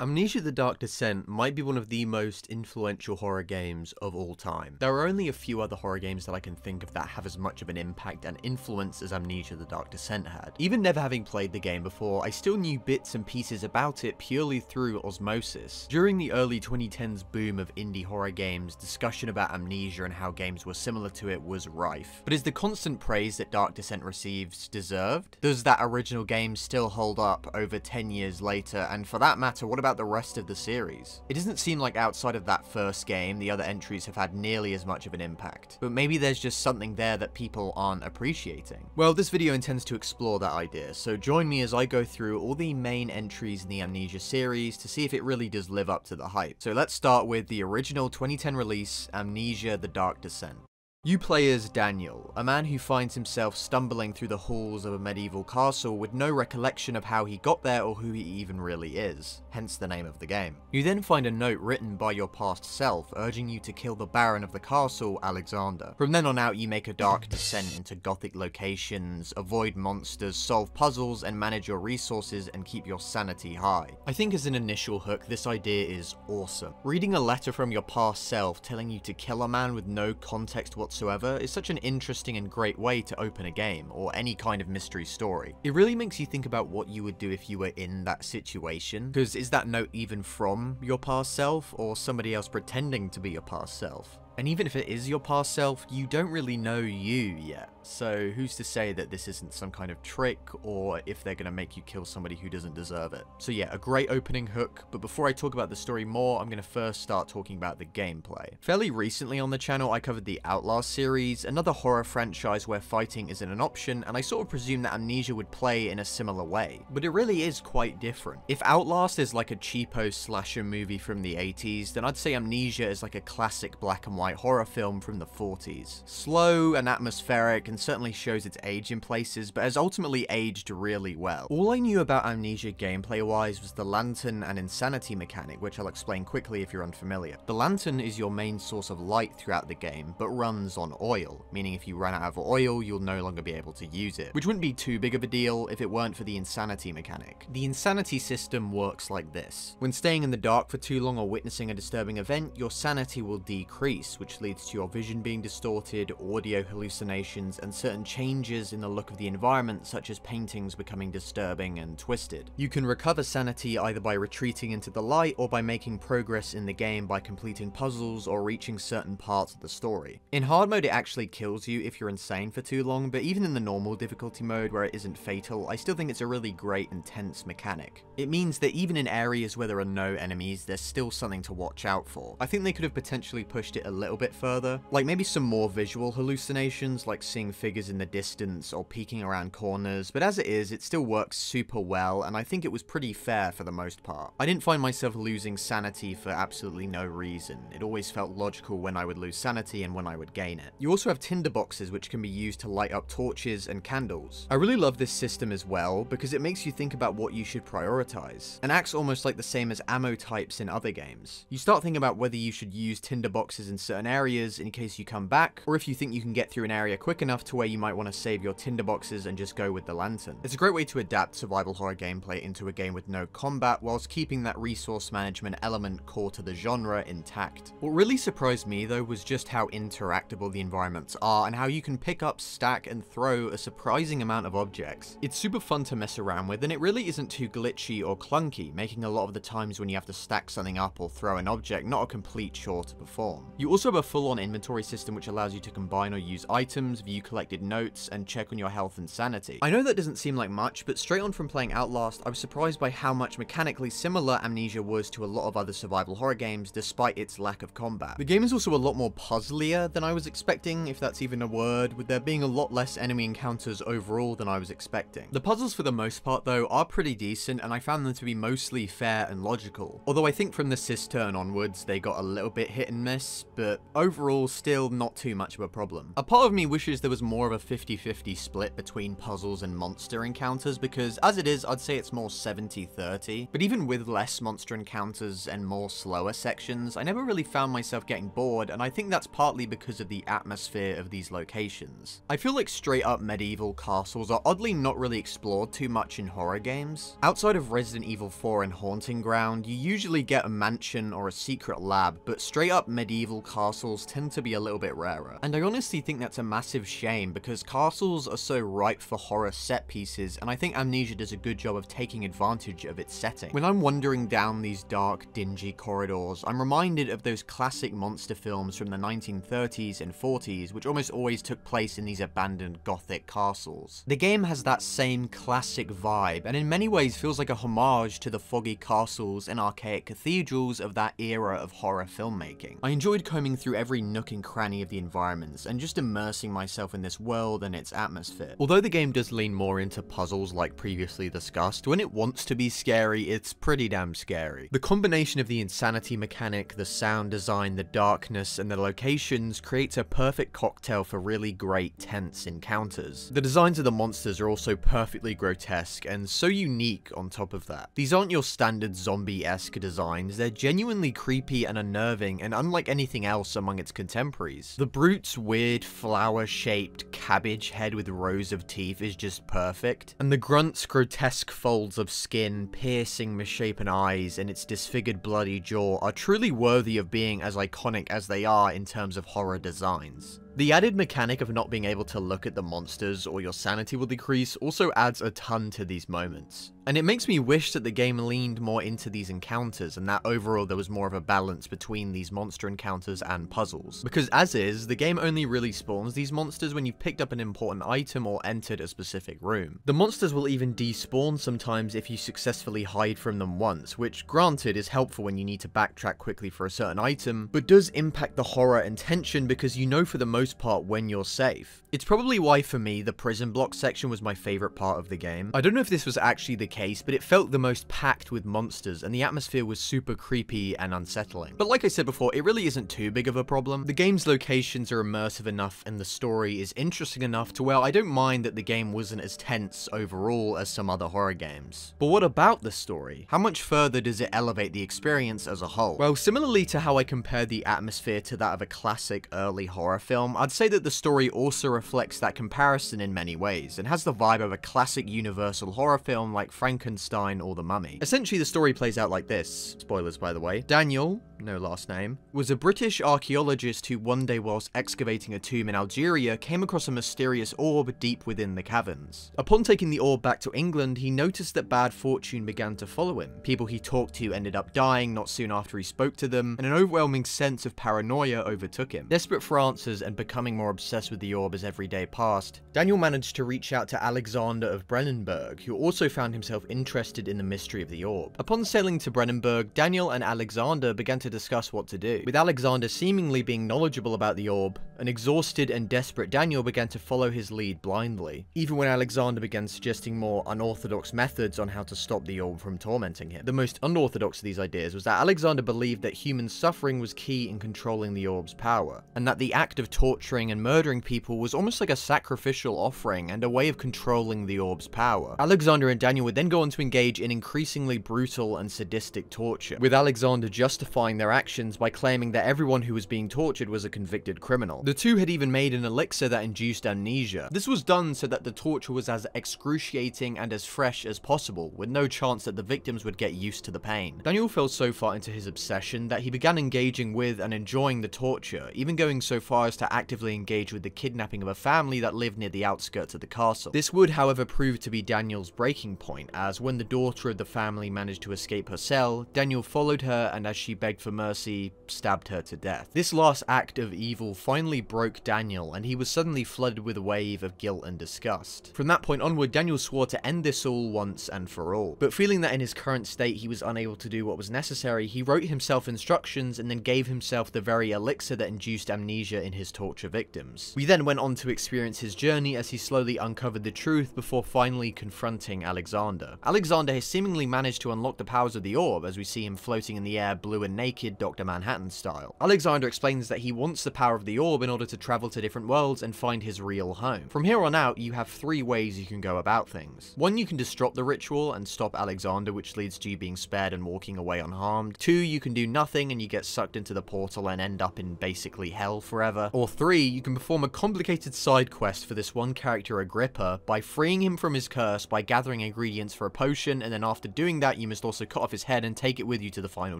Amnesia: The Dark Descent might be one of the most influential horror games of all time. There are only a few other horror games that I can think of that have as much of an impact and influence as Amnesia: The Dark Descent had. Even never having played the game before, I still knew bits and pieces about it purely through osmosis. During the early 2010s boom of indie horror games, discussion about Amnesia and how games were similar to it was rife. But is the constant praise that Dark Descent receives deserved? Does that original game still hold up over 10 years later? And for that matter, what about the rest of the series? It doesn't seem like outside of that first game, the other entries have had nearly as much of an impact. But maybe there's just something there that people aren't appreciating. Well, this video intends to explore that idea, so join me as I go through all the main entries in the Amnesia series to see if it really does live up to the hype. So let's start with the original 2010 release, Amnesia: The Dark Descent. You play as Daniel, a man who finds himself stumbling through the halls of a medieval castle with no recollection of how he got there or who he even really is, hence the name of the game. You then find a note written by your past self urging you to kill the Baron of the castle, Alexander. From then on out, you make a dark descent into gothic locations, avoid monsters, solve puzzles, and manage your resources and keep your sanity high. I think as an initial hook, this idea is awesome. Reading a letter from your past self telling you to kill a man with no context whatsoever is such an interesting and great way to open a game, or any kind of mystery story. It really makes you think about what you would do if you were in that situation, because is that note even from your past self, or somebody else pretending to be your past self? And even if it is your past self, you don't really know you yet. So who's to say that this isn't some kind of trick, or if they're gonna make you kill somebody who doesn't deserve it. So yeah, a great opening hook, but before I talk about the story more, I'm gonna first start talking about the gameplay. Fairly recently on the channel, I covered the Outlast series, another horror franchise where fighting isn't an option, and I sort of presumed that Amnesia would play in a similar way. But it really is quite different. If Outlast is like a cheapo slasher movie from the 80s, then I'd say Amnesia is like a classic black and white horror film from the 40s. Slow and atmospheric, and certainly shows its age in places, but has ultimately aged really well. All I knew about Amnesia gameplay wise was the lantern and insanity mechanic, which I'll explain quickly if you're unfamiliar. The lantern is your main source of light throughout the game, but runs on oil, meaning if you run out of oil, you'll no longer be able to use it, which wouldn't be too big of a deal if it weren't for the insanity mechanic. The insanity system works like this. When staying in the dark for too long or witnessing a disturbing event, your sanity will decrease, which leads to your vision being distorted, audio hallucinations, and certain changes in the look of the environment, such as paintings becoming disturbing and twisted. You can recover sanity either by retreating into the light or by making progress in the game by completing puzzles or reaching certain parts of the story. In hard mode, it actually kills you if you're insane for too long, but even in the normal difficulty mode where it isn't fatal, I still think it's a really great and tense mechanic. It means that even in areas where there are no enemies, there's still something to watch out for. I think they could have potentially pushed it a little bit further, like maybe some more visual hallucinations, like seeing figures in the distance or peeking around corners, but as it is, it still works super well, and I think it was pretty fair for the most part. I didn't find myself losing sanity for absolutely no reason. It always felt logical when I would lose sanity and when I would gain it. You also have tinderboxes which can be used to light up torches and candles. I really love this system as well, because it makes you think about what you should prioritize, and acts almost like the same as ammo types in other games. You start thinking about whether you should use tinderboxes in certain areas in case you come back, or if you think you can get through an area quick enough to where you might want to save your tinderboxes and just go with the lantern. It's a great way to adapt survival horror gameplay into a game with no combat, whilst keeping that resource management element core to the genre intact. What really surprised me though was just how interactable the environments are, and how you can pick up, stack, and throw a surprising amount of objects. It's super fun to mess around with, and it really isn't too glitchy or clunky, making a lot of the times when you have to stack something up or throw an object not a complete chore to perform. You also have a full-on inventory system which allows you to combine or use items, view collected notes, and check on your health and sanity. I know that doesn't seem like much, but straight on from playing Outlast, I was surprised by how much mechanically similar Amnesia was to a lot of other survival horror games, despite its lack of combat. The game is also a lot more puzzlier than I was expecting, if that's even a word, with there being a lot less enemy encounters overall than I was expecting. The puzzles for the most part though are pretty decent, and I found them to be mostly fair and logical. Although I think from the Cistern onwards they got a little bit hit and miss, but but overall still not too much of a problem. A part of me wishes there was more of a 50-50 split between puzzles and monster encounters, because as it is, I'd say it's more 70-30, but even with less monster encounters and more slower sections, I never really found myself getting bored, and I think that's partly because of the atmosphere of these locations. I feel like straight up medieval castles are oddly not really explored too much in horror games. Outside of Resident Evil 4 and Haunting Ground, you usually get a mansion or a secret lab, but straight up medieval castles tend to be a little bit rarer. And I honestly think that's a massive shame, because castles are so ripe for horror set pieces, and I think Amnesia does a good job of taking advantage of its setting. When I'm wandering down these dark, dingy corridors, I'm reminded of those classic monster films from the 1930s and 40s, which almost always took place in these abandoned gothic castles. The game has that same classic vibe, and in many ways feels like a homage to the foggy castles and archaic cathedrals of that era of horror filmmaking. I enjoyed combing through every nook and cranny of the environments, and just immersing myself in this world and its atmosphere. Although the game does lean more into puzzles like previously discussed, when it wants to be scary, it's pretty damn scary. The combination of the insanity mechanic, the sound design, the darkness, and the locations creates a perfect cocktail for really great, tense encounters. The designs of the monsters are also perfectly grotesque, and so unique on top of that. These aren't your standard zombie-esque designs, they're genuinely creepy and unnerving, and unlike anything else among its contemporaries. The brute's weird, flower-shaped cabbage head with rows of teeth is just perfect, and the grunt's grotesque folds of skin, piercing, misshapen eyes, and its disfigured bloody jaw are truly worthy of being as iconic as they are in terms of horror designs. The added mechanic of not being able to look at the monsters or your sanity will decrease also adds a ton to these moments. And it makes me wish that the game leaned more into these encounters, and that overall there was more of a balance between these monster encounters and puzzles. Because as is, the game only really spawns these monsters when you've picked up an important item or entered a specific room. The monsters will even despawn sometimes if you successfully hide from them once, which granted is helpful when you need to backtrack quickly for a certain item, but does impact the horror and tension because you know for the most part when you're safe. It's probably why for me the prison block section was my favorite part of the game. I don't know if this was actually the case, but it felt the most packed with monsters, and the atmosphere was super creepy and unsettling. But like I said before, it really isn't too big of a problem. The game's locations are immersive enough and the story is interesting enough to where I don't mind that the game wasn't as tense overall as some other horror games. But what about the story? How much further does it elevate the experience as a whole? Well, similarly to how I compared the atmosphere to that of a classic early horror film, I'd say that the story also reflects that comparison in many ways, and has the vibe of a classic universal horror film like Frankenstein or The Mummy. Essentially, the story plays out like this. Spoilers, by the way. Daniel, no last name, was a British archaeologist who one day whilst excavating a tomb in Algeria came across a mysterious orb deep within the caverns. Upon taking the orb back to England, he noticed that bad fortune began to follow him. People he talked to ended up dying not soon after he spoke to them, and an overwhelming sense of paranoia overtook him. Desperate for answers and becoming more obsessed with the orb as every day passed, Daniel managed to reach out to Alexander of Brennenburg, who also found himself interested in the mystery of the orb. Upon sailing to Brennenburg, Daniel and Alexander began to discuss what to do. With Alexander seemingly being knowledgeable about the orb, an exhausted and desperate Daniel began to follow his lead blindly, even when Alexander began suggesting more unorthodox methods on how to stop the orb from tormenting him. The most unorthodox of these ideas was that Alexander believed that human suffering was key in controlling the orb's power, and that the act of torturing and murdering people was almost like a sacrificial offering and a way of controlling the orb's power. Alexander and Daniel would then go on to engage in increasingly brutal and sadistic torture, with Alexander justifying their actions by claiming that everyone who was being tortured was a convicted criminal. The two had even made an elixir that induced amnesia. This was done so that the torture was as excruciating and as fresh as possible, with no chance that the victims would get used to the pain. Daniel fell so far into his obsession that he began engaging with and enjoying the torture, even going so far as to actively engage with the kidnapping of a family that lived near the outskirts of the castle. This would, however, prove to be Daniel's breaking point, as when the daughter of the family managed to escape her cell, Daniel followed her and as she begged for mercy, stabbed her to death. This last act of evil finally broke Daniel, and he was suddenly flooded with a wave of guilt and disgust. From that point onward, Daniel swore to end this all once and for all. But feeling that in his current state he was unable to do what was necessary, he wrote himself instructions and then gave himself the very elixir that induced amnesia in his torture victims. We then went on to experience his journey as he slowly uncovered the truth before finally confronting Alexander. Alexander has seemingly managed to unlock the powers of the orb, as we see him floating in the air blue and naked naked Dr. Manhattan style. Alexander explains that he wants the power of the orb in order to travel to different worlds and find his real home. From here on out, you have 3 ways you can go about things. 1, you can disrupt the ritual and stop Alexander, which leads to you being spared and walking away unharmed. 2, you can do nothing and you get sucked into the portal and end up in basically hell forever. Or 3, you can perform a complicated side quest for this one character Agrippa by freeing him from his curse by gathering ingredients for a potion, and then after doing that you must also cut off his head and take it with you to the final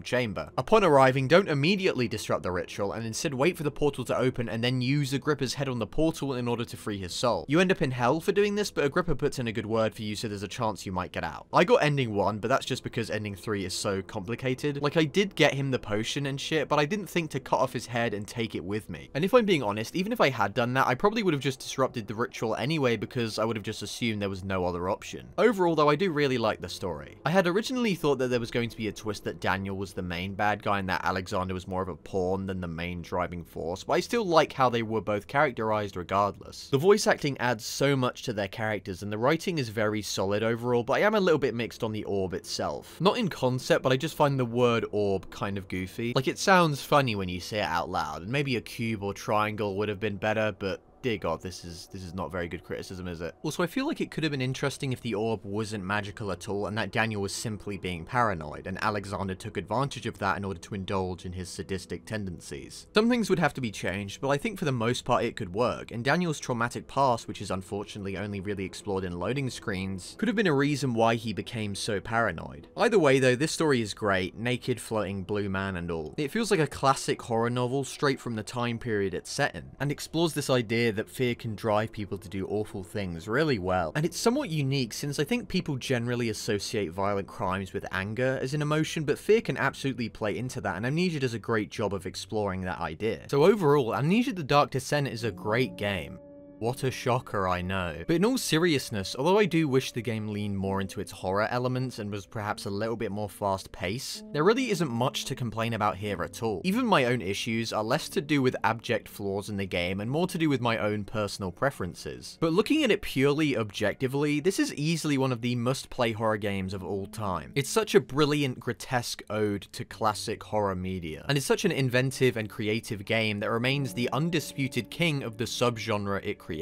chamber. Upon arriving, don't immediately disrupt the ritual and instead wait for the portal to open and then use Agrippa's head on the portal in order to free his soul. You end up in hell for doing this, but Agrippa puts in a good word for you, so there's a chance you might get out. I got ending 1, but that's just because ending 3 is so complicated. Like, I did get him the potion and shit, but I didn't think to cut off his head and take it with me. And if I'm being honest, even if I had done that, I probably would have just disrupted the ritual anyway, because I would have just assumed there was no other option. Overall though, I do really like the story. I had originally thought that there was going to be a twist that Daniel was the main bad guy and that Alexander was more of a pawn than the main driving force, but I still like how they were both characterized regardless. The voice acting adds so much to their characters and the writing is very solid overall, but I am a little bit mixed on the orb itself. Not in concept, but I just find the word orb kind of goofy. Like, it sounds funny when you say it out loud, and maybe a cube or triangle would have been better, but dear God, this is not very good criticism, is it? Also, I feel like it could have been interesting if the orb wasn't magical at all and that Daniel was simply being paranoid, and Alexander took advantage of that in order to indulge in his sadistic tendencies. Some things would have to be changed, but I think for the most part it could work, and Daniel's traumatic past, which is unfortunately only really explored in loading screens, could have been a reason why he became so paranoid. Either way though, this story is great, naked floating blue man and all. It feels like a classic horror novel straight from the time period it's set in, and explores this idea that fear can drive people to do awful things really well. And it's somewhat unique since I think people generally associate violent crimes with anger as an emotion, but fear can absolutely play into that, and Amnesia does a great job of exploring that idea. So overall, Amnesia The Dark Descent is a great game. What a shocker, I know. But in all seriousness, although I do wish the game leaned more into its horror elements and was perhaps a little bit more fast-paced, there really isn't much to complain about here at all. Even my own issues are less to do with abject flaws in the game and more to do with my own personal preferences. But looking at it purely objectively, this is easily one of the must-play horror games of all time. It's such a brilliant, grotesque ode to classic horror media, and it's such an inventive and creative game that remains the undisputed king of the subgenre it created.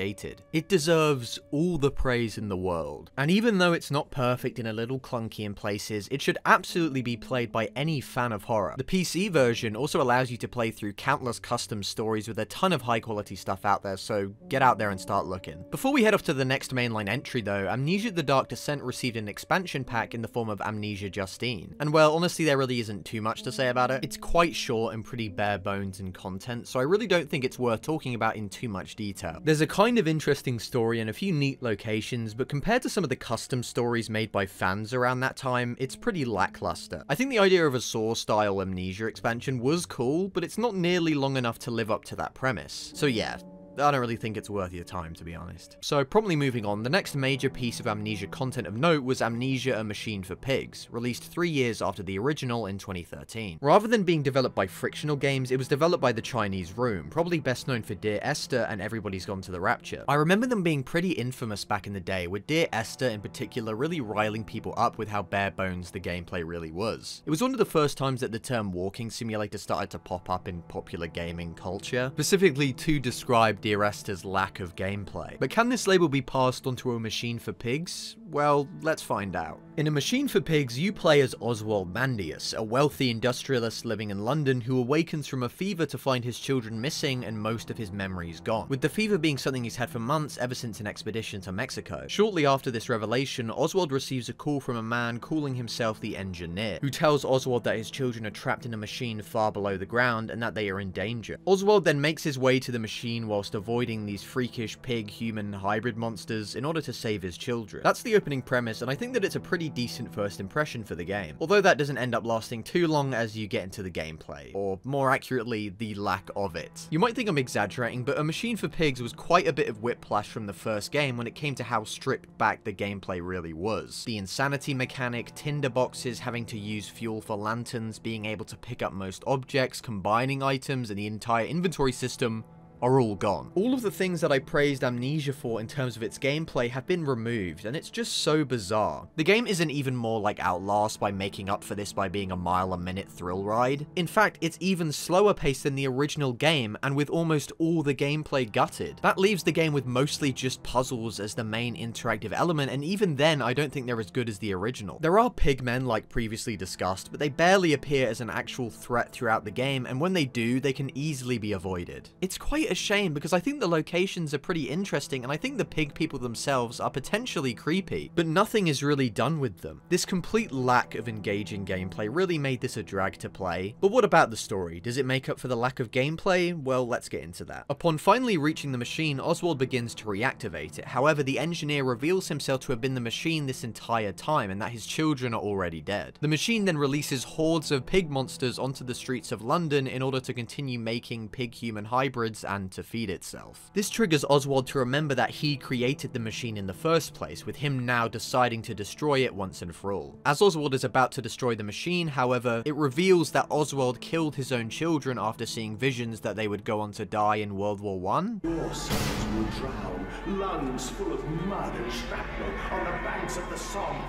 It deserves all the praise in the world, and even though it's not perfect and a little clunky in places, it should absolutely be played by any fan of horror. The PC version also allows you to play through countless custom stories with a ton of high quality stuff out there, so get out there and start looking. Before we head off to the next mainline entry though, Amnesia The Dark Descent received an expansion pack in the form of Amnesia Justine, and well, honestly there really isn't too much to say about it. It's quite short and pretty bare bones in content, so I really don't think it's worth talking about in too much detail. There's a kind of interesting story and a few neat locations, but compared to some of the custom stories made by fans around that time, it's pretty lackluster. I think the idea of a Saw-style Amnesia expansion was cool, but it's not nearly long enough to live up to that premise. So yeah, I don't really think it's worth your time, to be honest. So promptly moving on, the next major piece of Amnesia content of note was Amnesia: A Machine for Pigs, released 3 years after the original in 2013. Rather than being developed by Frictional Games, it was developed by the Chinese Room, probably best known for Dear Esther and Everybody's Gone to the Rapture. I remember them being pretty infamous back in the day, with Dear Esther in particular really riling people up with how bare bones the gameplay really was. It was one of the first times that the term walking simulator started to pop up in popular gaming culture, specifically to describe Dear Esther's lack of gameplay. But can this label be passed onto A Machine for Pigs? Well, let's find out. In A Machine for Pigs, you play as Oswald Mandius, a wealthy industrialist living in London who awakens from a fever to find his children missing and most of his memories gone, with the fever being something he's had for months ever since an expedition to Mexico. Shortly after this revelation, Oswald receives a call from a man calling himself the Engineer, who tells Oswald that his children are trapped in a machine far below the ground and that they are in danger. Oswald then makes his way to the machine whilst avoiding these freakish pig-human hybrid monsters in order to save his children. That's the opening premise, and I think that it's a pretty decent first impression for the game, although that doesn't end up lasting too long as you get into the gameplay, or more accurately, the lack of it. You might think I'm exaggerating, but A Machine for Pigs was quite a bit of whiplash from the first game when it came to how stripped back the gameplay really was. The insanity mechanic, tinder boxes, having to use fuel for lanterns, being able to pick up most objects, combining items, and the entire inventory system are all gone. All of the things that I praised Amnesia for in terms of its gameplay have been removed, and it's just so bizarre. The game isn't even more like Outlast by making up for this by being a mile-a-minute thrill ride. In fact, it's even slower paced than the original game, and with almost all the gameplay gutted. That leaves the game with mostly just puzzles as the main interactive element, and even then I don't think they're as good as the original. There are pigmen like previously discussed, but they barely appear as an actual threat throughout the game, and when they do, they can easily be avoided. It's quite a shame because I think the locations are pretty interesting, and I think the pig people themselves are potentially creepy, but nothing is really done with them. This complete lack of engaging gameplay really made this a drag to play. But what about the story? Does it make up for the lack of gameplay? Well, let's get into that. Upon finally reaching the machine, Oswald begins to reactivate it. However, the engineer reveals himself to have been the machine this entire time, and that his children are already dead. The machine then releases hordes of pig monsters onto the streets of London in order to continue making pig-human hybrids and to feed itself. This triggers Oswald to remember that he created the machine in the first place, with him now deciding to destroy it once and for all. As Oswald is about to destroy the machine, however, it reveals that Oswald killed his own children after seeing visions that they would go on to die in World War I. Your sons will drown, lungs full of mud and shrapnel on the banks of the Somme.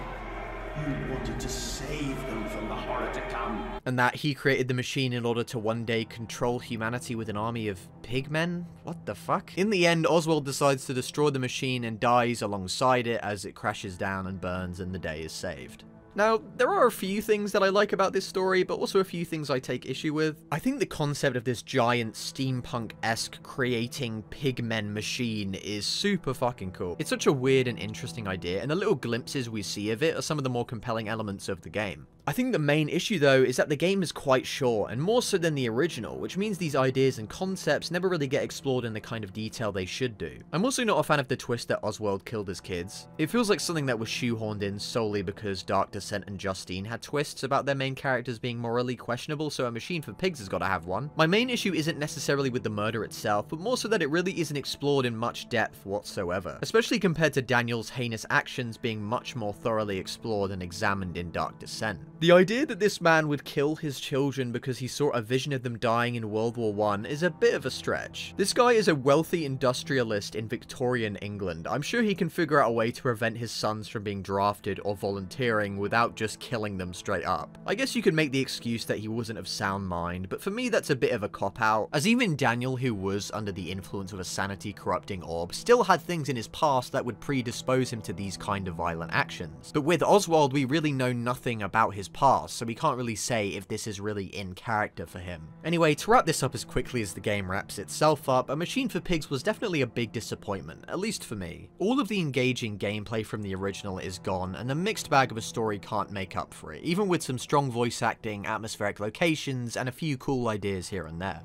You wanted to save them from the horror to come. And that he created the machine in order to one day control humanity with an army of pigmen? What the fuck? In the end, Oswald decides to destroy the machine and dies alongside it as it crashes down and burns, and the day is saved. Now, there are a few things that I like about this story, but also a few things I take issue with. I think the concept of this giant steampunk-esque creating pigmen machine is super fucking cool. It's such a weird and interesting idea, and the little glimpses we see of it are some of the more compelling elements of the game. I think the main issue though is that the game is quite short, and more so than the original, which means these ideas and concepts never really get explored in the kind of detail they should do. I'm also not a fan of the twist that Oswald killed his kids. It feels like something that was shoehorned in solely because Dark Descent and Justine had twists about their main characters being morally questionable, so a machine for pigs has got to have one. My main issue isn't necessarily with the murder itself, but more so that it really isn't explored in much depth whatsoever, especially compared to Daniel's heinous actions being much more thoroughly explored and examined in Dark Descent. The idea that this man would kill his children because he saw a vision of them dying in World War I is a bit of a stretch. This guy is a wealthy industrialist in Victorian England. I'm sure he can figure out a way to prevent his sons from being drafted or volunteering without just killing them straight up. I guess you could make the excuse that he wasn't of sound mind, but for me that's a bit of a cop-out, as even Daniel, who was under the influence of a sanity-corrupting orb, still had things in his past that would predispose him to these kind of violent actions. But with Oswald, we really know nothing about his past, so we can't really say if this is really in character for him. Anyway, to wrap this up as quickly as the game wraps itself up, A Machine for Pigs was definitely a big disappointment, at least for me. All of the engaging gameplay from the original is gone, and the mixed bag of a story can't make up for it, even with some strong voice acting, atmospheric locations, and a few cool ideas here and there.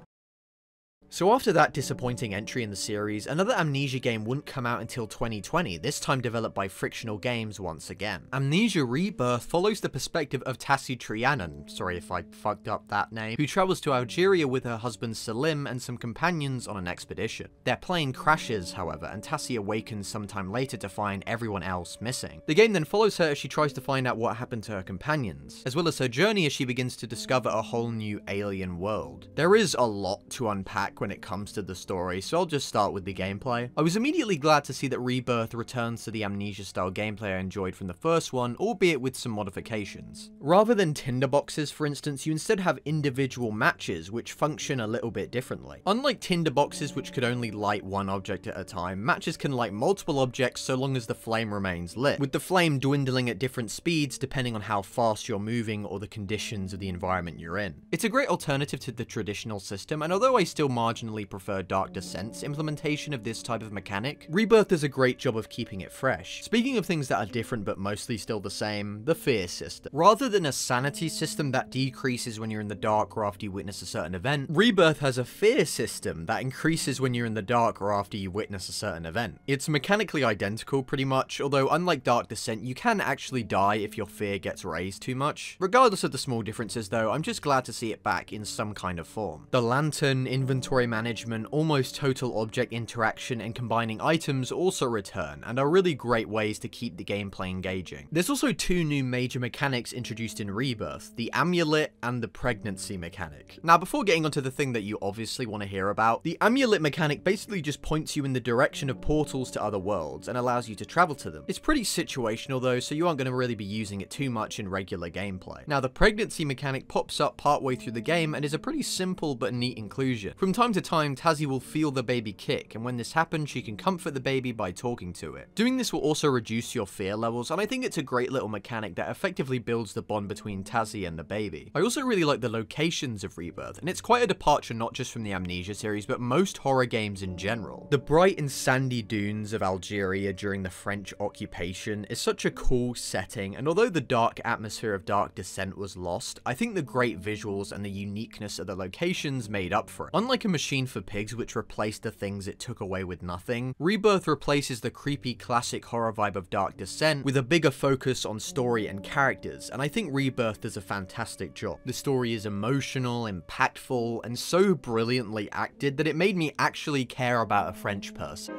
So after that disappointing entry in the series, another Amnesia game wouldn't come out until 2020, this time developed by Frictional Games once again. Amnesia Rebirth follows the perspective of Tassie Trianon, sorry if I fucked up that name, who travels to Algeria with her husband Salim and some companions on an expedition. Their plane crashes, however, and Tassie awakens sometime later to find everyone else missing. The game then follows her as she tries to find out what happened to her companions, as well as her journey as she begins to discover a whole new alien world. There is a lot to unpack when it comes to the story, so I'll just start with the gameplay. I was immediately glad to see that Rebirth returns to the Amnesia style gameplay I enjoyed from the first one, albeit with some modifications. Rather than tinderboxes, for instance, you instead have individual matches which function a little bit differently. Unlike tinderboxes which could only light one object at a time, matches can light multiple objects so long as the flame remains lit, with the flame dwindling at different speeds depending on how fast you're moving or the conditions of the environment you're in. It's a great alternative to the traditional system, and although I still marginally prefer Dark Descent's implementation of this type of mechanic, Rebirth does a great job of keeping it fresh. Speaking of things that are different but mostly still the same, the fear system. Rather than a sanity system that decreases when you're in the dark or after you witness a certain event, Rebirth has a fear system that increases when you're in the dark or after you witness a certain event. It's mechanically identical pretty much, although unlike Dark Descent, you can actually die if your fear gets raised too much. Regardless of the small differences though, I'm just glad to see it back in some kind of form. The lantern, inventory inventory management, almost total object interaction, and combining items also return, and are really great ways to keep the gameplay engaging. There's also two new major mechanics introduced in Rebirth, the amulet and the pregnancy mechanic. Now, before getting onto the thing that you obviously want to hear about, the amulet mechanic basically just points you in the direction of portals to other worlds and allows you to travel to them. It's pretty situational though, so you aren't going to really be using it too much in regular gameplay. Now, the pregnancy mechanic pops up partway through the game and is a pretty simple but neat inclusion. From time to time, Tazzy will feel the baby kick, and when this happens, she can comfort the baby by talking to it. Doing this will also reduce your fear levels, and I think it's a great little mechanic that effectively builds the bond between Tazzy and the baby. I also really like the locations of Rebirth, and it's quite a departure not just from the Amnesia series, but most horror games in general. The bright and sandy dunes of Algeria during the French occupation is such a cool setting, and although the dark atmosphere of Dark Descent was lost, I think the great visuals and the uniqueness of the locations made up for it. Unlike a Machine for Pigs, which replaced the things it took away with nothing, Rebirth replaces the creepy classic horror vibe of Dark Descent with a bigger focus on story and characters, and I think Rebirth does a fantastic job. The story is emotional, impactful, and so brilliantly acted that it made me actually care about a French person.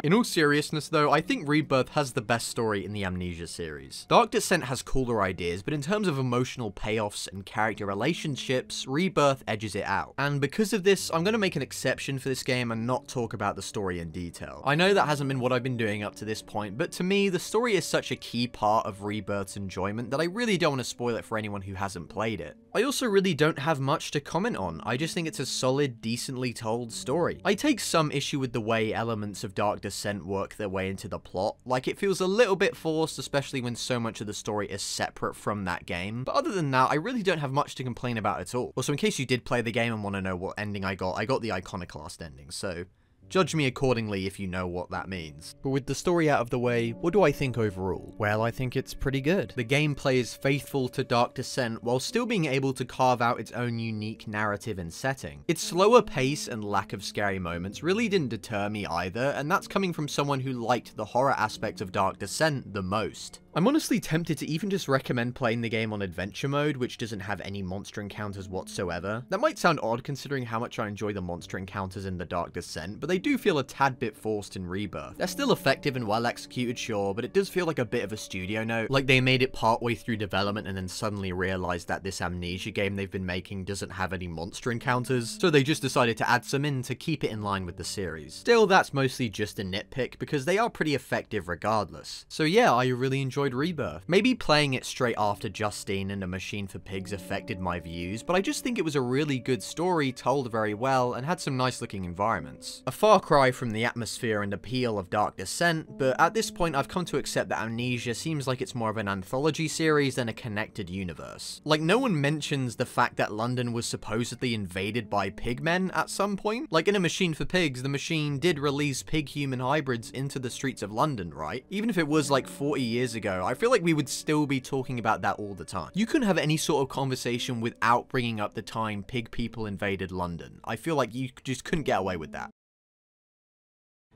In all seriousness though, I think Rebirth has the best story in the Amnesia series. Dark Descent has cooler ideas, but in terms of emotional payoffs and character relationships, Rebirth edges it out. And because of this, I'm going to make an exception for this game and not talk about the story in detail. I know that hasn't been what I've been doing up to this point, but to me, the story is such a key part of Rebirth's enjoyment that I really don't want to spoil it for anyone who hasn't played it. I also really don't have much to comment on. I just think it's a solid, decently told story. I take some issue with the way elements of Dark Descent work their way into the plot. Like, it feels a little bit forced, especially when so much of the story is separate from that game. But other than that, I really don't have much to complain about at all. Also, in case you did play the game and want to know what ending I got the Iconoclast ending, so judge me accordingly if you know what that means. But with the story out of the way, what do I think overall? Well, I think it's pretty good. The gameplay is faithful to Dark Descent while still being able to carve out its own unique narrative and setting. Its slower pace and lack of scary moments really didn't deter me either, and that's coming from someone who liked the horror aspect of Dark Descent the most. I'm honestly tempted to even just recommend playing the game on adventure mode, which doesn't have any monster encounters whatsoever. That might sound odd considering how much I enjoy the monster encounters in the Dark Descent, but they do feel a tad bit forced in Rebirth. They're still effective and well executed, sure, but it does feel like a bit of a studio note, like they made it partway through development and then suddenly realized that this Amnesia game they've been making doesn't have any monster encounters, so they just decided to add some in to keep it in line with the series. Still, that's mostly just a nitpick because they are pretty effective regardless. So yeah, I really enjoyed Rebirth. Maybe playing it straight after Justine and A Machine for Pigs affected my views, but I just think it was a really good story told very well and had some nice looking environments. A far cry from the atmosphere and appeal of Dark Descent, but at this point I've come to accept that Amnesia seems like it's more of an anthology series than a connected universe. Like, no one mentions the fact that London was supposedly invaded by pigmen at some point. Like, in A Machine for Pigs, the machine did release pig-human hybrids into the streets of London, right? Even if it was like 40 years ago, I feel like we would still be talking about that all the time. You couldn't have any sort of conversation without bringing up the time pig people invaded London. I feel like you just couldn't get away with that.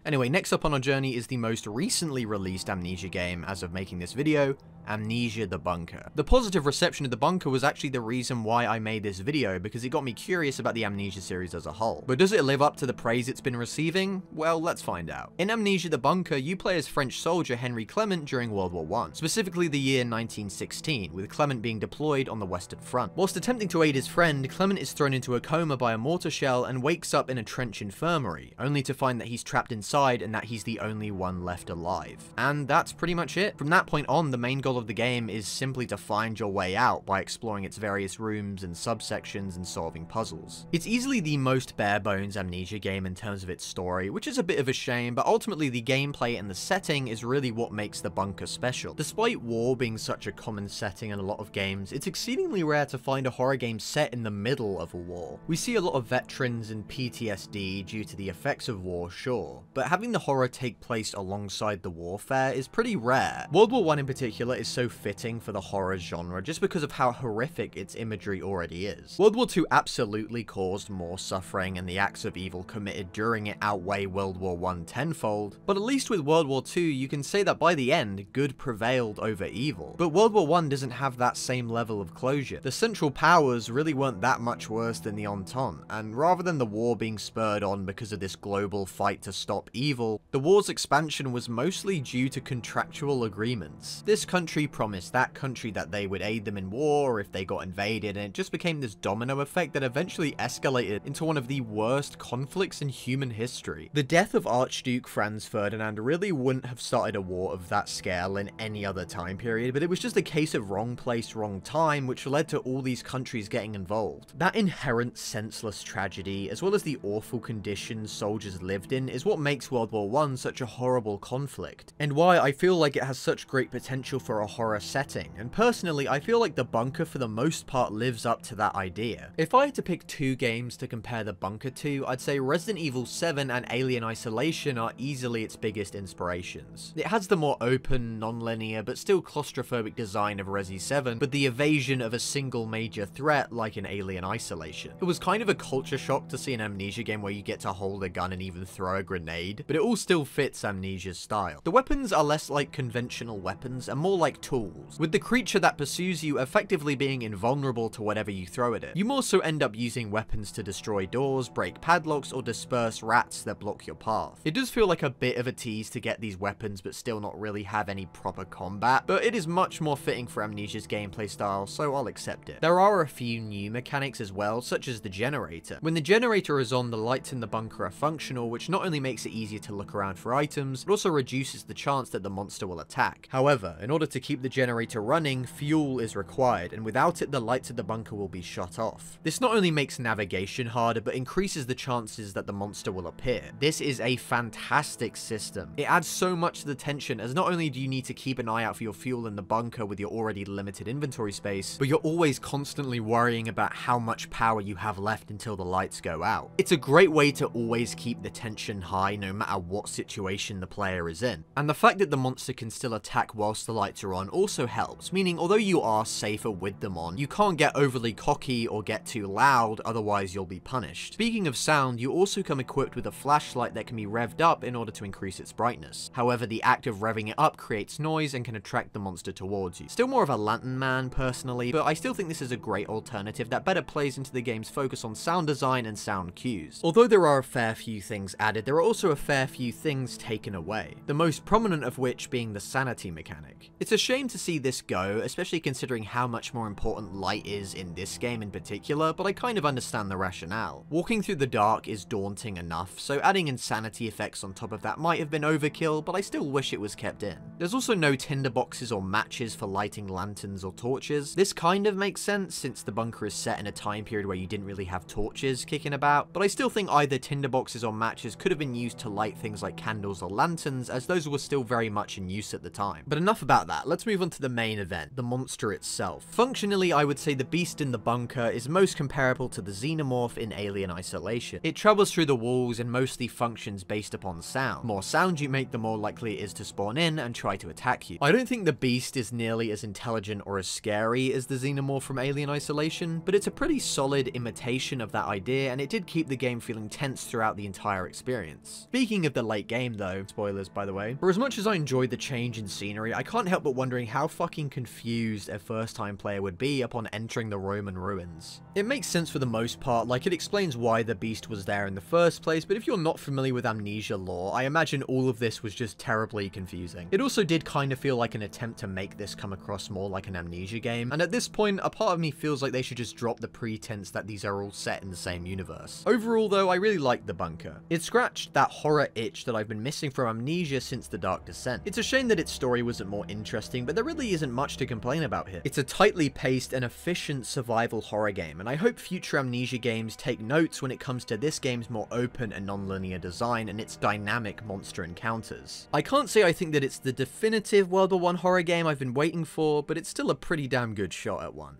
Anyway, next up on our journey is the most recently released Amnesia game as of making this video, Amnesia the Bunker. The positive reception of the Bunker was actually the reason why I made this video, because it got me curious about the Amnesia series as a whole. But does it live up to the praise it's been receiving? Well, let's find out. In Amnesia the Bunker, you play as French soldier Henry Clement during World War I, specifically the year 1916, with Clement being deployed on the Western Front. Whilst attempting to aid his friend, Clement is thrown into a coma by a mortar shell and wakes up in a trench infirmary, only to find that he's trapped inside and that he's the only one left alive. And that's pretty much it. From that point on, the main goal of the game is simply to find your way out by exploring its various rooms and subsections and solving puzzles. It's easily the most bare bones Amnesia game in terms of its story, which is a bit of a shame, but ultimately the gameplay and the setting is really what makes the Bunker special. Despite war being such a common setting in a lot of games, it's exceedingly rare to find a horror game set in the middle of a war. We see a lot of veterans and PTSD due to the effects of war, sure, but but having the horror take place alongside the warfare is pretty rare. World War I in particular is so fitting for the horror genre just because of how horrific its imagery already is. World War II absolutely caused more suffering, and the acts of evil committed during it outweigh World War I tenfold, but at least with World War II you can say that by the end, good prevailed over evil. But World War I doesn't have that same level of closure. The Central Powers really weren't that much worse than the Entente, and rather than the war being spurred on because of this global fight to stop evil, the war's expansion was mostly due to contractual agreements. This country promised that country that they would aid them in war if they got invaded, and it just became this domino effect that eventually escalated into one of the worst conflicts in human history. The death of Archduke Franz Ferdinand really wouldn't have started a war of that scale in any other time period, but it was just a case of wrong place, wrong time, which led to all these countries getting involved. That inherent senseless tragedy, as well as the awful conditions soldiers lived in, is what makes World War I such a horrible conflict, and why I feel like it has such great potential for a horror setting, and personally I feel like the bunker for the most part lives up to that idea. If I had to pick two games to compare the bunker to, I'd say Resident Evil 7 and Alien Isolation are easily its biggest inspirations. It has the more open, non-linear, but still claustrophobic design of Resi 7, but the evasion of a single major threat like in Alien Isolation. It was kind of a culture shock to see an Amnesia game where you get to hold a gun and even throw a grenade, but it all still fits Amnesia's style. The weapons are less like conventional weapons and more like tools, with the creature that pursues you effectively being invulnerable to whatever you throw at it. You more so end up using weapons to destroy doors, break padlocks, or disperse rats that block your path. It does feel like a bit of a tease to get these weapons but still not really have any proper combat, but it is much more fitting for Amnesia's gameplay style, so I'll accept it. There are a few new mechanics as well, such as the generator. When the generator is on, the lights in the bunker are functional, which not only makes it easier to look around for items, but also reduces the chance that the monster will attack. However, in order to keep the generator running, fuel is required, and without it the lights of the bunker will be shut off. This not only makes navigation harder, but increases the chances that the monster will appear. This is a fantastic system. It adds so much to the tension, as not only do you need to keep an eye out for your fuel in the bunker with your already limited inventory space, but you're always constantly worrying about how much power you have left until the lights go out. It's a great way to always keep the tension high no matter what situation the player is in. And the fact that the monster can still attack whilst the lights are on also helps, meaning although you are safer with them on, you can't get overly cocky or get too loud, otherwise you'll be punished. Speaking of sound, you also come equipped with a flashlight that can be revved up in order to increase its brightness. However, the act of revving it up creates noise and can attract the monster towards you. Still more of a lantern man personally, but I still think this is a great alternative that better plays into the game's focus on sound design and sound cues. Although there are a fair few things added, there are also a fair few things taken away, the most prominent of which being the sanity mechanic. It's a shame to see this go, especially considering how much more important light is in this game in particular, but I kind of understand the rationale. Walking through the dark is daunting enough, so adding insanity effects on top of that might have been overkill, but I still wish it was kept in. There's also no tinderboxes or matches for lighting lanterns or torches. This kind of makes sense since the bunker is set in a time period where you didn't really have torches kicking about, but I still think either tinderboxes or matches could have been used to light things like candles or lanterns, as those were still very much in use at the time. But enough about that, let's move on to the main event, the monster itself. Functionally, I would say the beast in the bunker is most comparable to the xenomorph in Alien Isolation. It travels through the walls and mostly functions based upon sound. The more sound you make, the more likely it is to spawn in and try to attack you. I don't think the beast is nearly as intelligent or as scary as the xenomorph from Alien Isolation, but it's a pretty solid imitation of that idea, and it did keep the game feeling tense throughout the entire experience. Speaking of the late game though, spoilers by the way, for as much as I enjoyed the change in scenery, I can't help but wondering how fucking confused a first time player would be upon entering the Roman ruins. It makes sense for the most part, like it explains why the beast was there in the first place, but if you're not familiar with Amnesia lore, I imagine all of this was just terribly confusing. It also did kind of feel like an attempt to make this come across more like an Amnesia game, and at this point, a part of me feels like they should just drop the pretense that these are all set in the same universe. Overall though, I really liked the bunker. It scratched that horror itch that I've been missing from Amnesia since the Dark Descent. It's a shame that its story wasn't more interesting, but there really isn't much to complain about here. It's a tightly paced and efficient survival horror game, and I hope future Amnesia games take notes when it comes to this game's more open and non-linear design and its dynamic monster encounters. I can't say I think that it's the definitive World War I horror game I've been waiting for, but it's still a pretty damn good shot at one.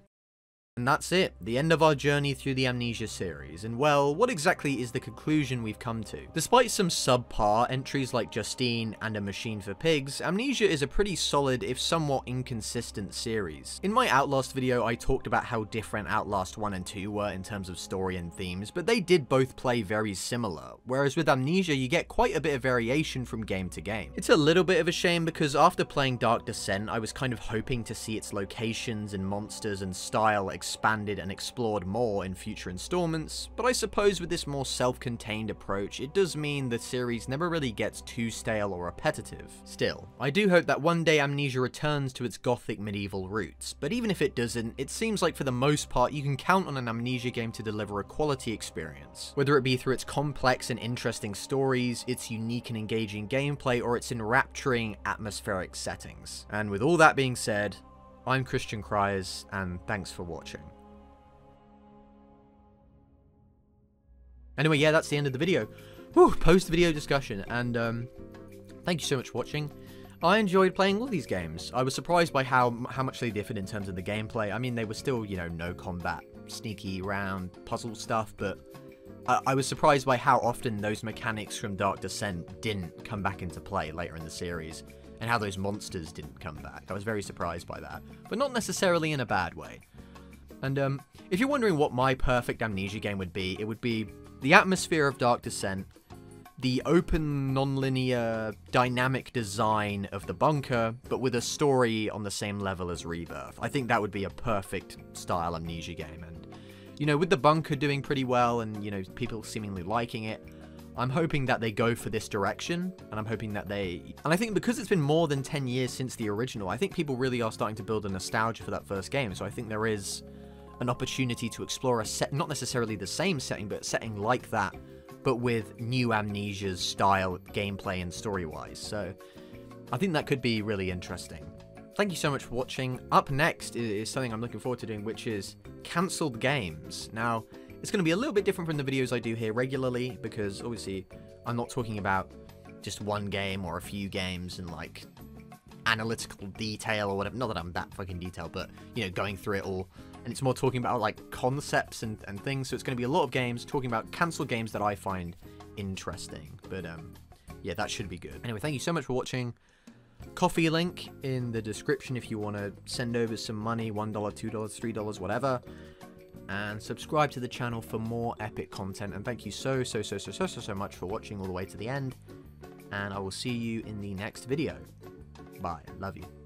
And that's it, the end of our journey through the Amnesia series, and well, what exactly is the conclusion we've come to? Despite some subpar entries like Justine and A Machine for Pigs, Amnesia is a pretty solid, if somewhat inconsistent series. In my Outlast video, I talked about how different Outlast 1 and 2 were in terms of story and themes, but they did both play very similar, whereas with Amnesia you get quite a bit of variation from game to game. It's a little bit of a shame because after playing Dark Descent, I was kind of hoping to see its locations and monsters and style expanded and explored more in future installments, but I suppose with this more self-contained approach, it does mean the series never really gets too stale or repetitive. Still, I do hope that one day Amnesia returns to its gothic medieval roots, but even if it doesn't, it seems like for the most part you can count on an Amnesia game to deliver a quality experience, whether it be through its complex and interesting stories, its unique and engaging gameplay, or its enrapturing atmospheric settings. And with all that being said, I'm Christian Cries, and thanks for watching. Anyway, yeah, that's the end of the video. Whew, post-video discussion, and thank you so much for watching. I enjoyed playing all these games. I was surprised by how much they differed in terms of the gameplay. I mean, they were still, you know, no combat, sneaky around, puzzle stuff, but I was surprised by how often those mechanics from Dark Descent didn't come back into play later in the series, and how those monsters didn't come back. I was very surprised by that, but not necessarily in a bad way. And if you're wondering what my perfect Amnesia game would be, it would be the atmosphere of Dark Descent, the open, non-linear, dynamic design of the bunker, but with a story on the same level as Rebirth. I think that would be a perfect style Amnesia game, and, you know, with the bunker doing pretty well and, you know, people seemingly liking it, I'm hoping that they go for this direction, and I'm hoping that and I think because it's been more than 10 years since the original, I think people really are starting to build a nostalgia for that first game, so I think there is an opportunity to explore a set, not necessarily the same setting, but a setting like that, but with new Amnesia's style, gameplay, and story-wise. So I think that could be really interesting. Thank you so much for watching. Up next is something I'm looking forward to doing, which is cancelled games. Now, it's going to be a little bit different from the videos I do here regularly, because obviously I'm not talking about just one game or a few games and like analytical detail or whatever. Not that I'm that fucking detailed, but, you know, going through it all. And it's more talking about like concepts and things. So it's going to be a lot of games talking about cancelled games that I find interesting. But yeah, that should be good. Anyway, thank you so much for watching. Coffee link in the description if you want to send over some money, $1, $2, $3, whatever. And subscribe to the channel for more epic content. And thank you so much for watching all the way to the end. And I will see you in the next video. Bye. Love you.